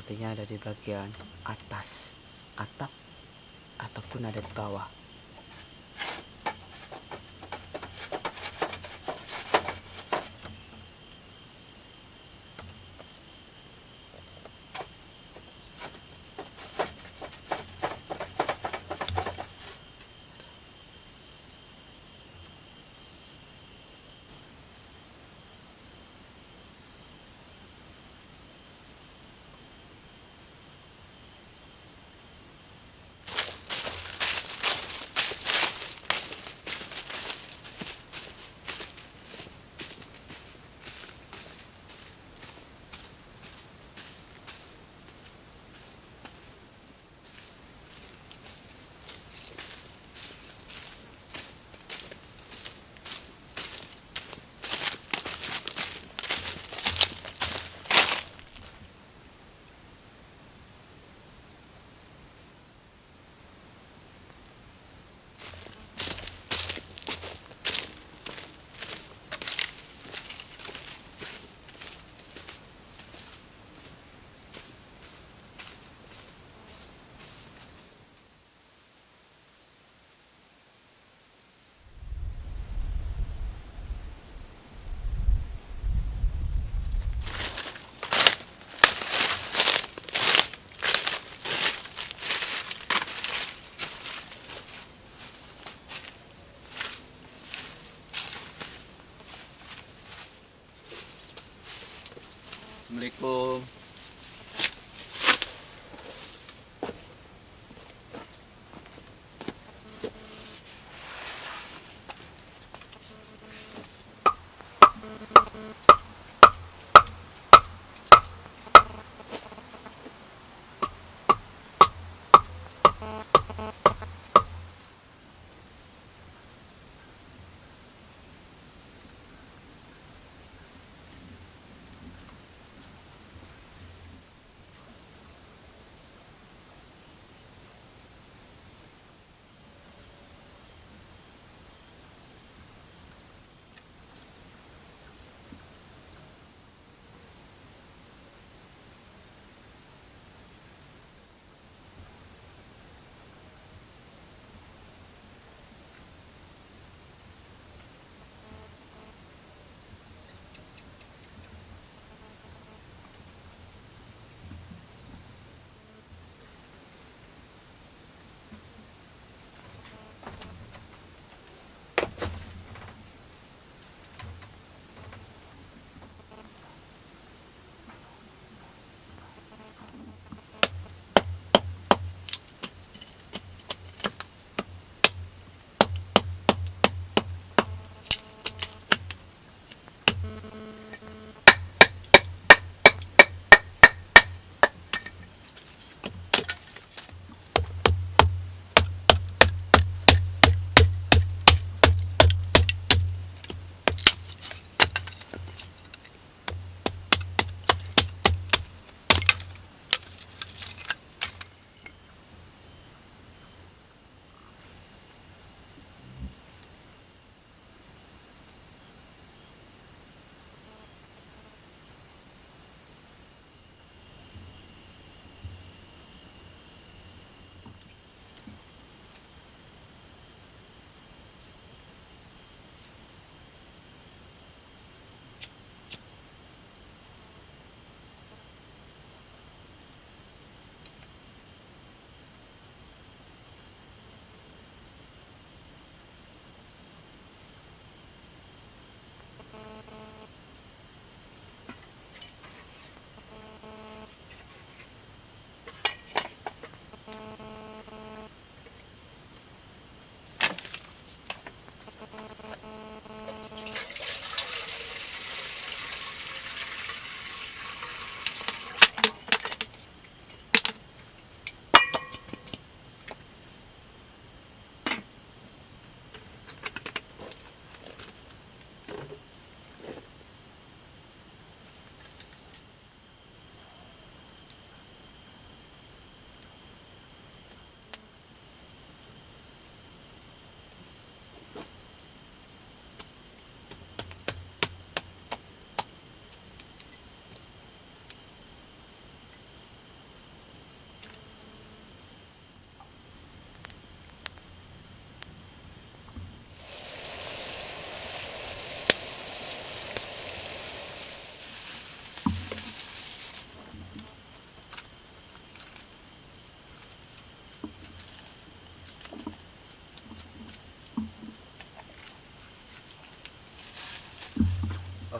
sepertinya ada di bagian atas atap ataupun ada di bawah. Assalamualaikum.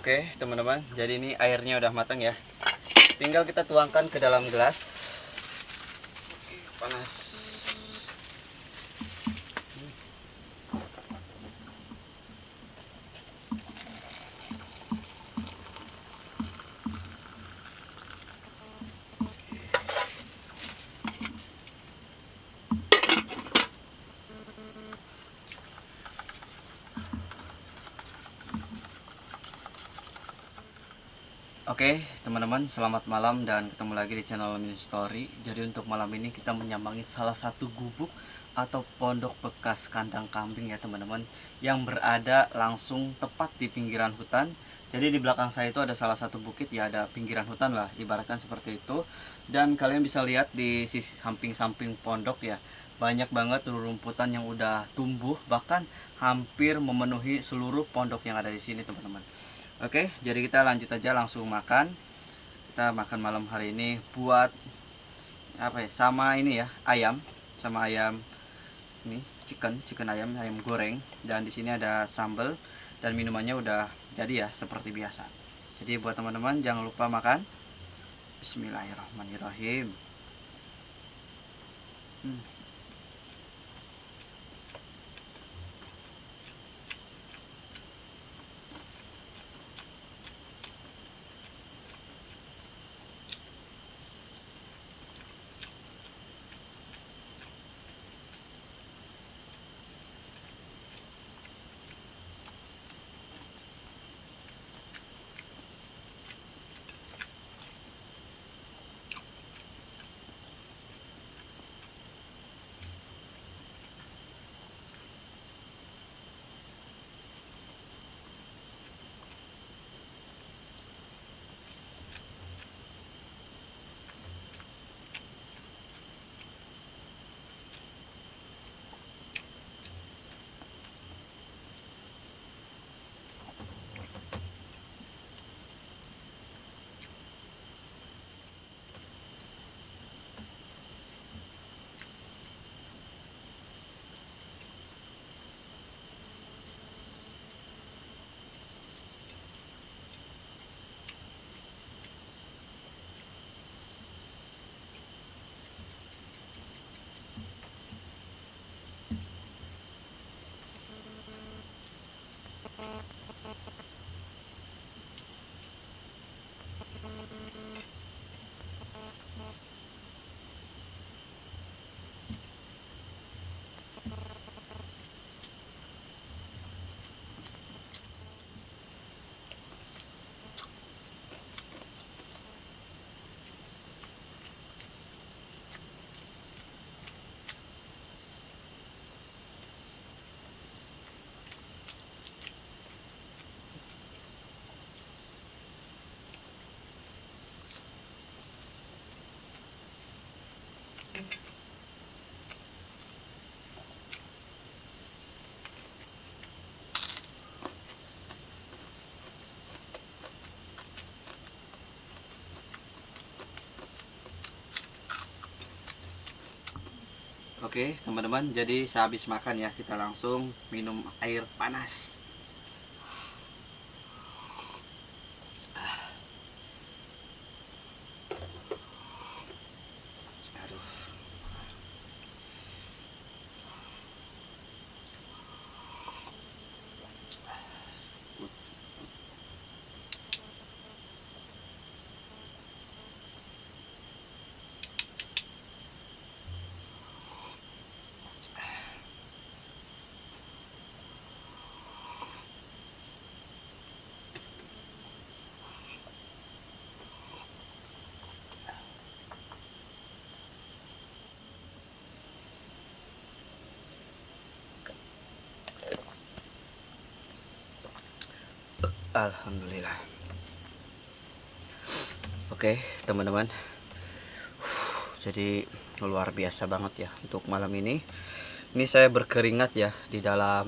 Oke teman-teman, jadi ini airnya udah matang ya. Tinggal kita tuangkan ke dalam gelas. Panas. Oke teman-teman, selamat malam dan ketemu lagi di channel Mini Story. Jadi untuk malam ini kita menyambangi salah satu gubuk atau pondok bekas kandang kambing ya teman-teman, yang berada langsung tepat di pinggiran hutan. Jadi di belakang saya itu ada salah satu bukit ya, ada pinggiran hutan lah, ibaratkan seperti itu. Dan kalian bisa lihat di sisi samping-samping pondok ya, banyak banget rerumputan yang udah tumbuh, bahkan hampir memenuhi seluruh pondok yang ada di sini teman-teman. Oke, jadi kita lanjut aja langsung makan. Kita makan malam hari ini buat apa ya? Sama ini ya, ayam, sama ayam ini chicken ayam goreng. Dan di sini ada sambal dan minumannya udah jadi ya seperti biasa. Jadi buat teman-teman jangan lupa makan. Bismillahirrahmanirrahim. Oke teman-teman, jadi sehabis makan ya kita langsung minum air panas. Aduh. Alhamdulillah. Oke teman-teman, jadi luar biasa banget ya untuk malam ini. Ini saya berkeringat ya di dalam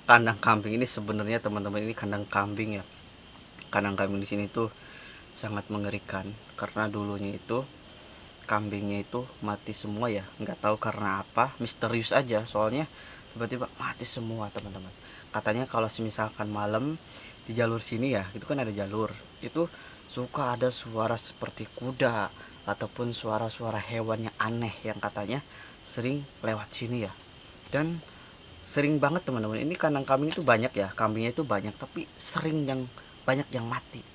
kandang kambing ini. Sebenarnya teman-teman, ini kandang kambing ya. Kandang kambing di sini tuh sangat mengerikan karena dulunya itu kambingnya itu mati semua ya, nggak tahu karena apa, misterius aja. Soalnya tiba-tiba mati semua teman-teman. Katanya kalau misalkan malam di jalur sini ya, itu kan ada jalur, itu suka ada suara seperti kuda ataupun suara-suara hewan yang aneh yang katanya sering lewat sini ya. Dan sering banget teman-teman, ini kandang kambing itu banyak ya, kambingnya itu banyak, tapi sering yang banyak yang mati.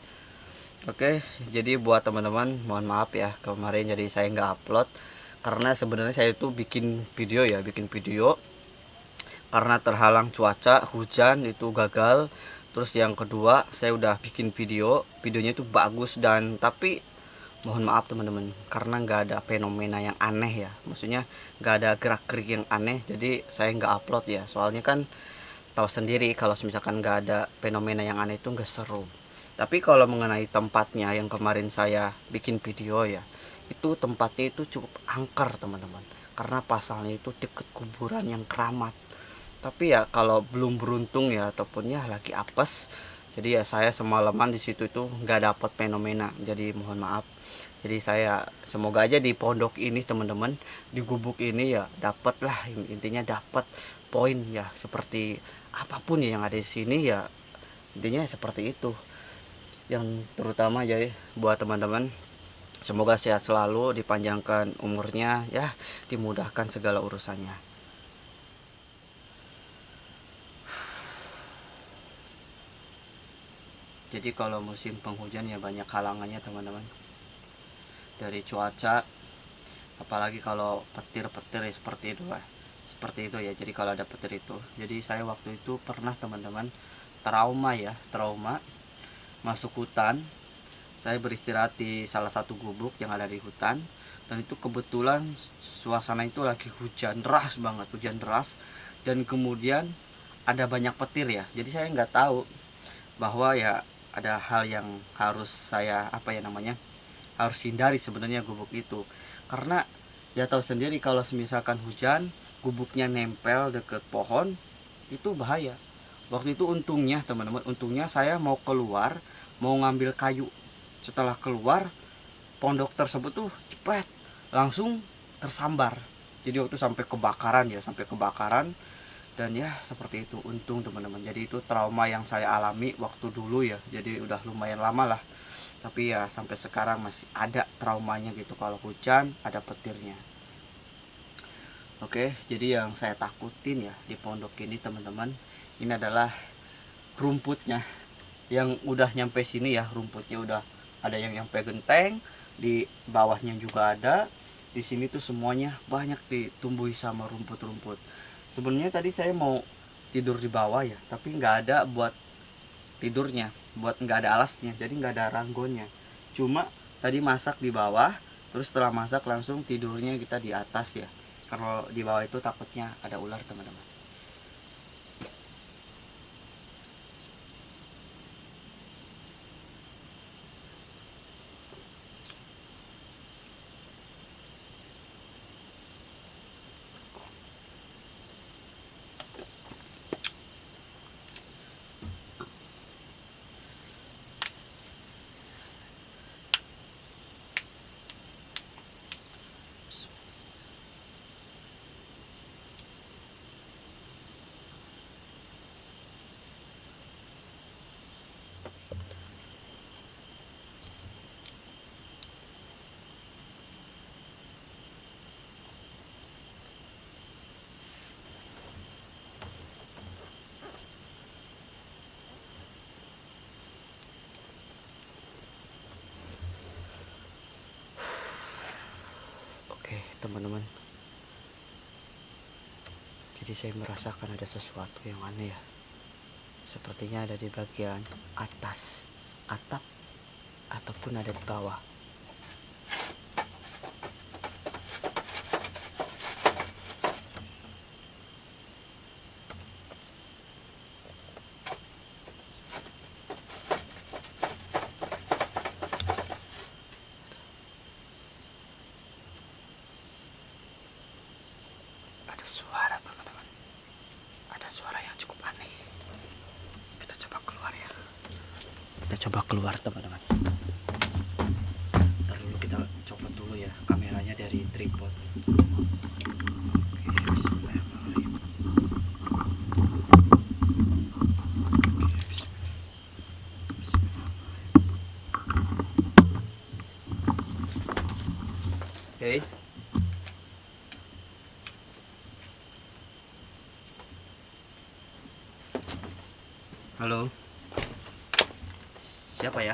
Oke, jadi buat teman-teman mohon maaf ya kemarin jadi saya nggak upload, karena sebenarnya saya itu bikin video karena terhalang cuaca hujan itu gagal. Terus yang kedua saya udah bikin videonya itu bagus, dan tapi mohon maaf teman-teman karena nggak ada fenomena yang aneh ya, maksudnya nggak ada gerak-gerik yang aneh, jadi saya nggak upload ya. Soalnya kan tahu sendiri kalau misalkan nggak ada fenomena yang aneh itu nggak seru. Tapi kalau mengenai tempatnya yang kemarin saya bikin video ya, itu tempatnya itu cukup angker teman-teman, karena pasalnya itu deket kuburan yang keramat. Tapi ya kalau belum beruntung ya ataupun ya lagi apes, jadi ya saya semalaman di situ itu nggak dapat fenomena, jadi mohon maaf. Jadi saya semoga aja di pondok ini teman-teman, di gubuk ini ya dapat lah, intinya dapat poin ya, seperti apapun ya yang ada di sini ya, intinya seperti itu. Yang terutama jadi buat teman-teman, semoga sehat selalu, dipanjangkan umurnya ya, dimudahkan segala urusannya. Jadi kalau musim penghujan ya banyak halangannya teman-teman, dari cuaca, apalagi kalau petir-petir ya, seperti itu ya. Jadi kalau ada petir itu, jadi saya waktu itu pernah teman-teman trauma masuk hutan. Saya beristirahat di salah satu gubuk yang ada di hutan, dan itu kebetulan suasana itu lagi hujan deras banget, hujan deras, dan kemudian ada banyak petir ya. Jadi saya nggak tahu bahwa ya ada hal yang harus saya harus hindari sebenarnya gubuk itu, karena ya tahu sendiri kalau misalkan hujan gubuknya nempel deket pohon itu bahaya. Waktu itu untungnya teman-teman, saya mau keluar mau ngambil kayu. Setelah keluar, pondok tersebut tuh cepet langsung tersambar. Jadi waktu sampai kebakaran, dan ya seperti itu. Untung teman-teman. Jadi itu trauma yang saya alami waktu dulu ya. Jadi udah lumayan lama lah. Tapi ya sampai sekarang masih ada traumanya gitu kalau hujan ada petirnya. Oke, jadi yang saya takutin ya di pondok ini teman-teman, ini adalah rumputnya yang udah nyampe sini ya. Rumputnya udah ada yang nyampe genteng, di bawahnya juga ada. Di sini tuh semuanya banyak ditumbuhi sama rumput-rumput. Sebenarnya tadi saya mau tidur di bawah ya, tapi nggak ada buat tidurnya, nggak ada alasnya, jadi nggak ada ranggonya. Cuma tadi masak di bawah, terus setelah masak langsung tidurnya kita di atas ya. Kalau di bawah itu takutnya ada ular teman-teman. Oke teman-teman, jadi saya merasakan ada sesuatu yang aneh ya. Sepertinya ada di bagian atas atap ataupun ada di bawah. Ada suara teman-teman, ada suara yang cukup aneh. Kita coba keluar ya. Kita coba keluar teman-teman. Ntar dulu kita coba dulu ya kameranya dari tripod. Oke, bismillahirrahmanirrahim. Oke, bismillah. Oke. Halo. Siapa ya?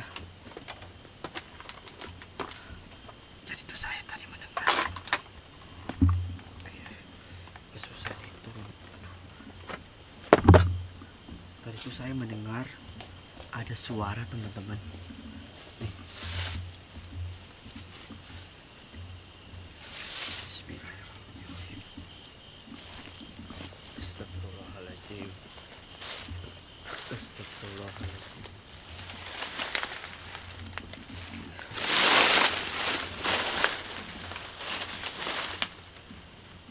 Jadi itu saya tadi mendengar. Tadi itu saya mendengar ada suara, teman-teman. Nih. Bismillahirrahmanirrahim. Astagfirullahaladzim. Astagfirullahaladzim.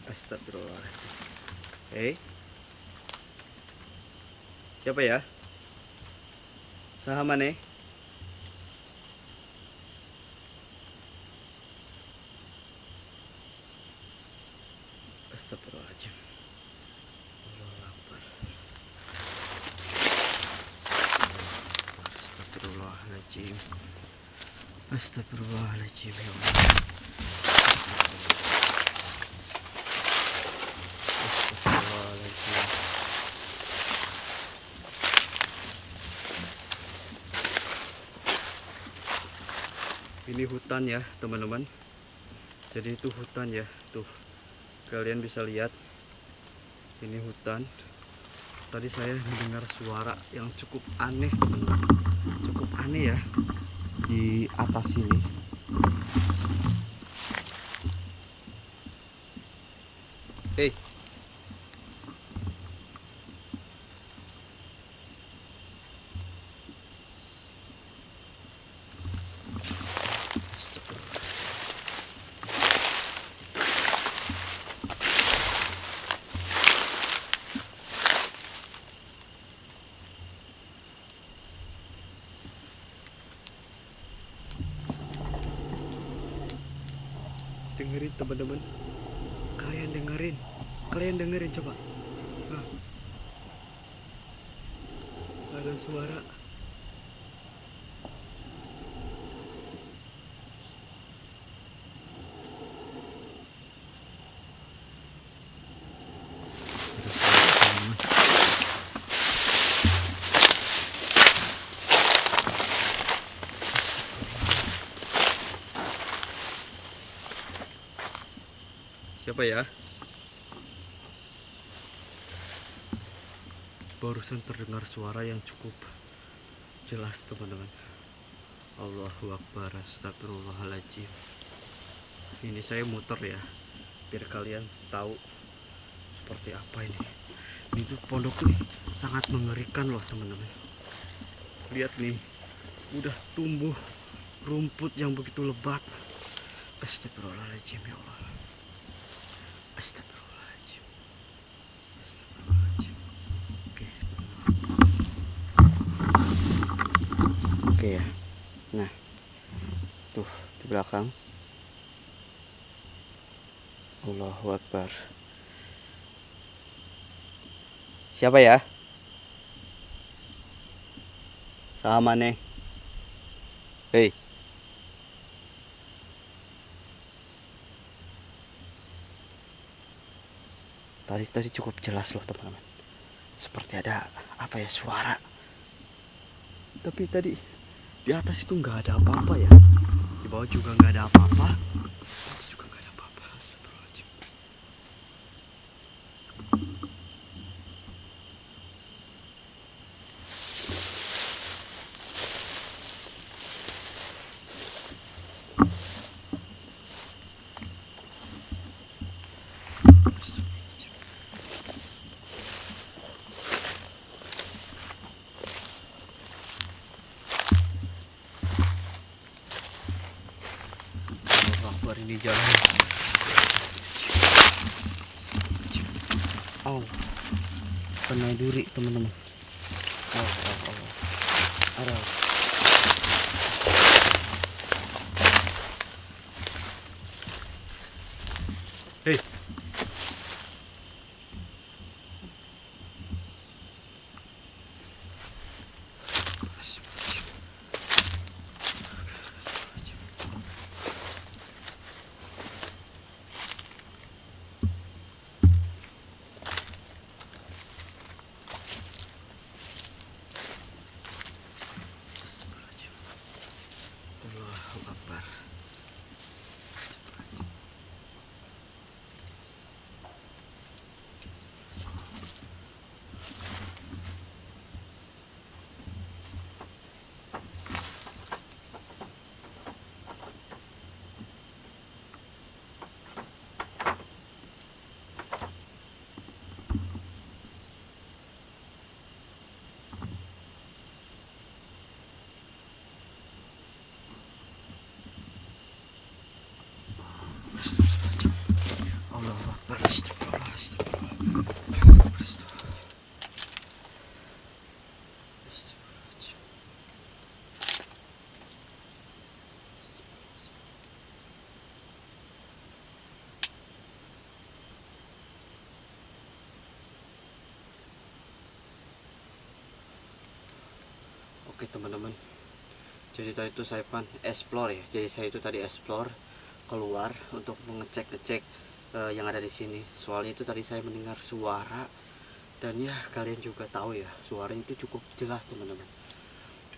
Astagfirullahaladzim. Siapa ya? Saha maneh? Astagfirullahaladzim. Allahu Akbar. Astagfirullahaladzim. Astagfirullahaladzim ya Allah. Astagfirullahaladzim. Ini hutan ya teman-teman. Jadi itu hutan ya, tuh kalian bisa lihat ini hutan. Tadi saya mendengar suara yang cukup aneh teman-teman, cukup aneh ya di atas sini. Dengerin teman-teman, kalian dengerin coba. Nah, ada suara. Siapa ya? Barusan terdengar suara yang cukup jelas teman-teman. Allahu Akbar. Astagfirullahaladzim. Ini saya muter ya, biar kalian tahu seperti apa ini. Ini tuh pondok nih sangat mengerikan loh teman-teman. Lihat nih, udah tumbuh rumput yang begitu lebat. Astagfirullahaladzim ya Allah. Astagfirullahaladzim. Astagfirullahaladzim. Oke ya. Nah, tuh di belakang. Allahu Akbar. Siapa ya? Sama nih. Hei. Tadi cukup jelas loh teman-teman. Seperti ada apa ya, suara. Tapi tadi di atas itu nggak ada apa-apa ya. Di bawah juga nggak ada apa-apa. Tadi juga nggak ada apa-apa. Astagfirullahaladzim. Ini jalan. Oh, kena duri teman-teman. Ada. Hei. Oke teman-teman, jadi tadi itu saya explore ya. Jadi saya itu tadi explore keluar untuk mengecek yang ada di sini. Soalnya itu tadi saya mendengar suara, dan ya kalian juga tahu ya, suaranya itu cukup jelas teman-teman.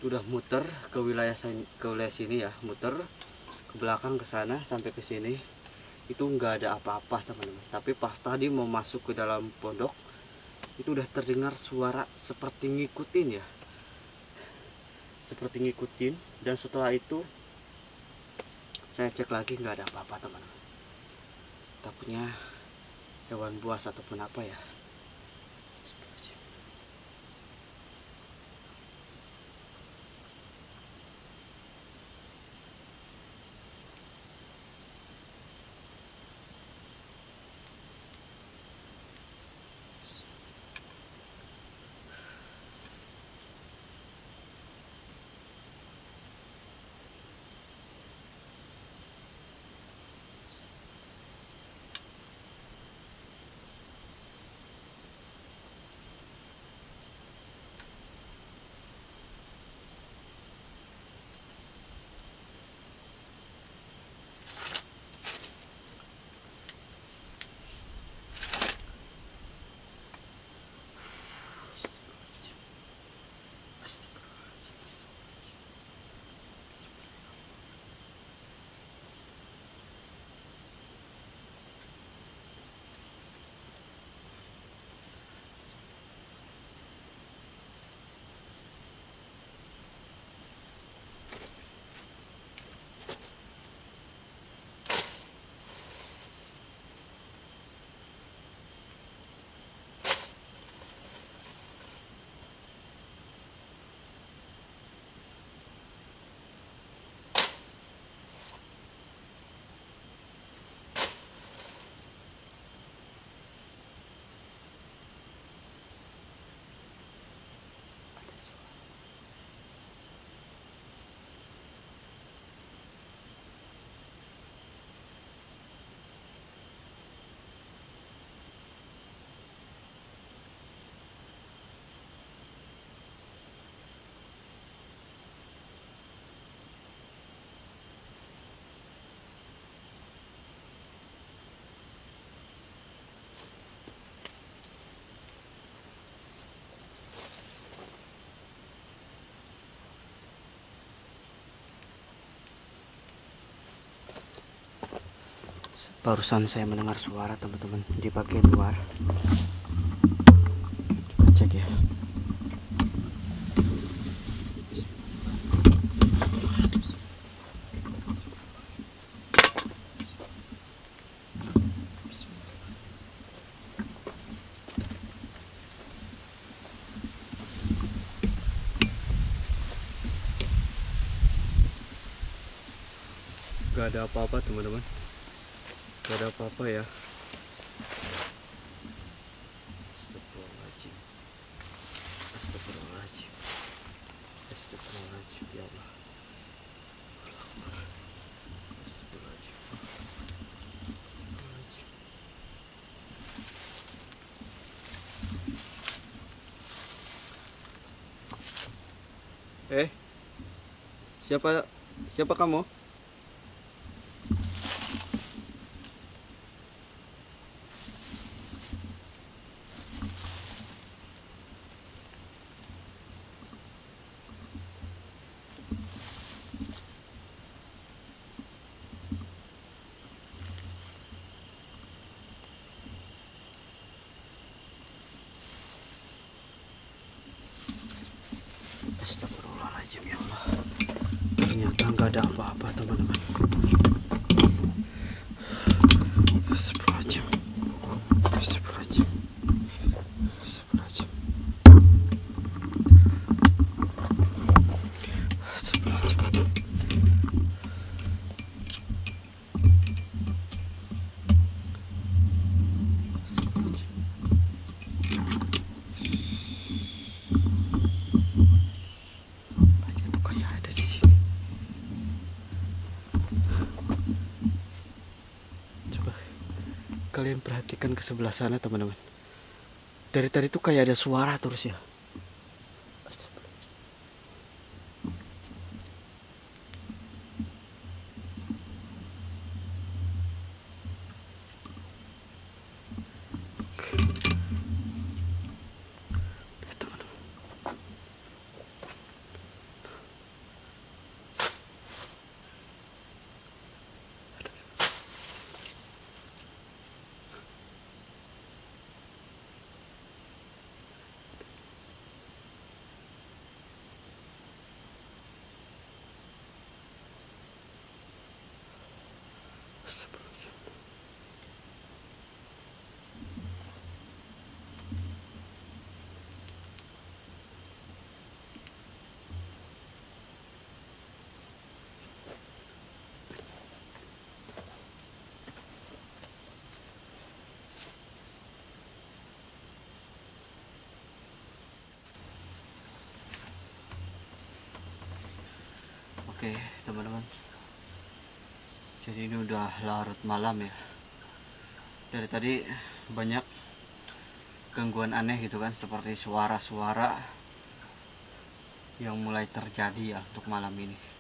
Udah muter ke wilayah sini ya, muter ke belakang ke sana sampai ke sini, itu nggak ada apa-apa teman-teman. Tapi pas tadi mau masuk ke dalam pondok, itu udah terdengar suara seperti ngikutin ya, seperti ngikutin. Dan setelah itu saya cek lagi, nggak ada apa-apa teman-teman. Takutnya hewan buas ataupun apa ya. Barusan saya mendengar suara teman-teman di bagian luar. Coba cek ya. Gak ada apa-apa teman-teman. Gak ada apa-apa ya. Astagfirullahaladzim. Astagfirullahaladzim. Astagfirullahaladzim ya Allah. Astagfirullahaladzim. Siapa kamu? Astagfirullahaladzim ya Allah. Ternyata nggak ada apa-apa teman-teman. Astagfirullahaladzim. Astagfirullahaladzim. Astagfirullahaladzim. Astagfirullahaladzim. Kalian perhatikan ke sebelah sana teman-teman. Dari tadi tuh kayak ada suara terus ya. Oke teman-teman, jadi ini udah larut malam ya. Dari tadi banyak gangguan aneh gitu kan, seperti suara-suara yang mulai terjadi ya untuk malam ini.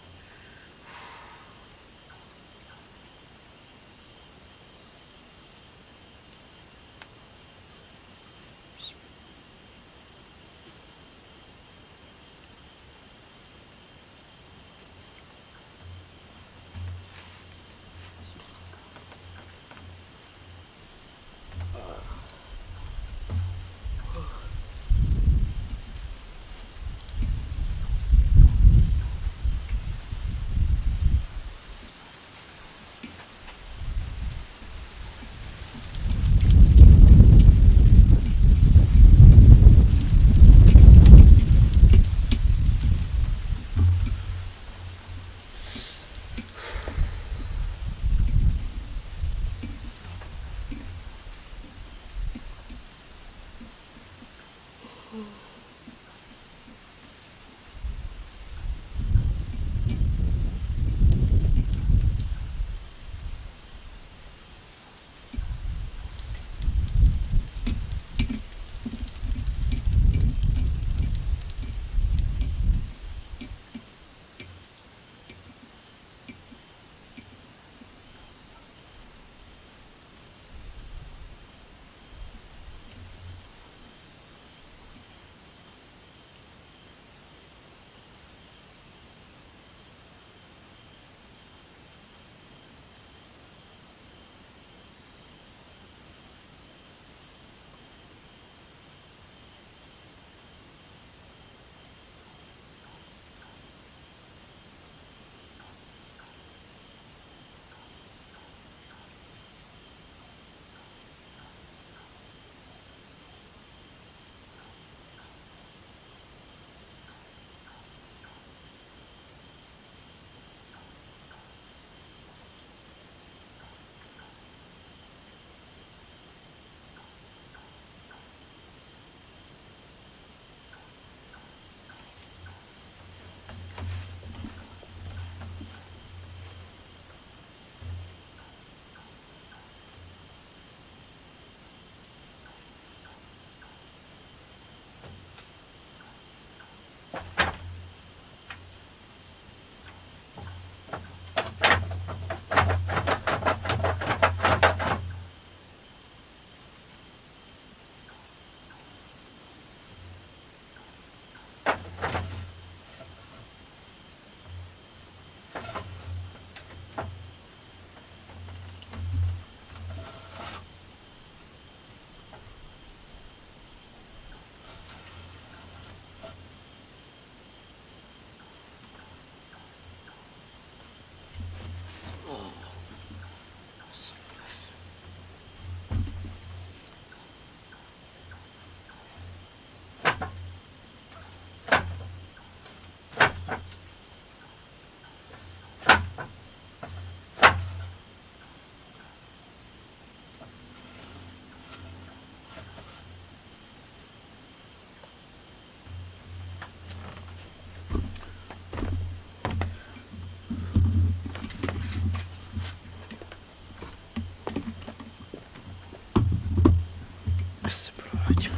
Astagfirullahaladzim,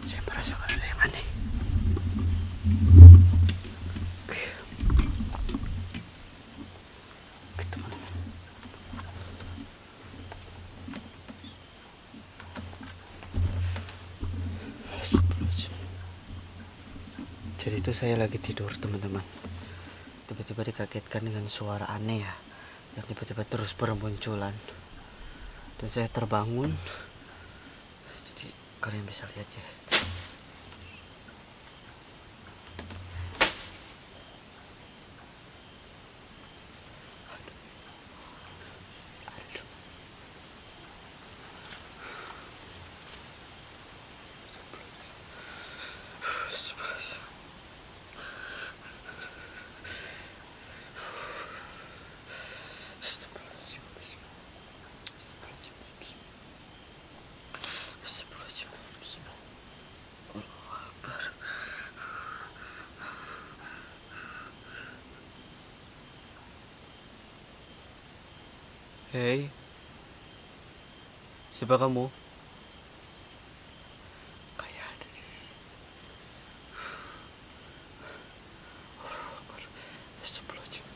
saya merasakan ada yang aneh. Oke teman-teman. Astagfirullahaladzim. Jadi itu saya lagi tidur teman-teman, tiba-tiba dikagetkan dengan suara aneh ya, yang tiba-tiba terus bermunculan, dan saya terbangun. Jadi kalian bisa lihat ya, Hei, siapa kamu? Kayak ada di sebelah sini.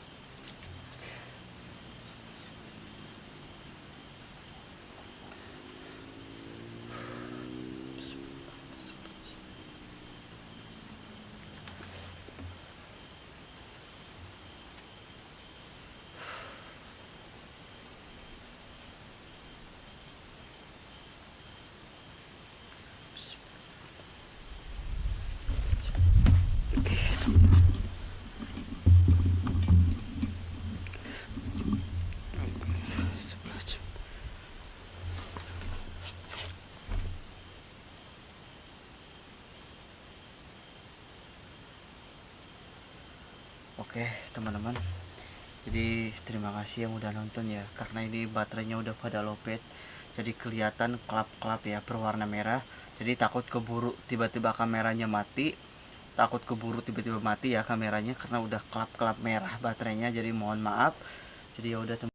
Oke teman-teman, jadi terima kasih yang udah nonton ya, karena ini baterainya udah pada lopet, jadi kelihatan klap-klap ya berwarna merah. Jadi takut keburu tiba-tiba kameranya mati, ya kameranya, karena udah klap-klap merah baterainya. Jadi mohon maaf. Jadi ya udah teman.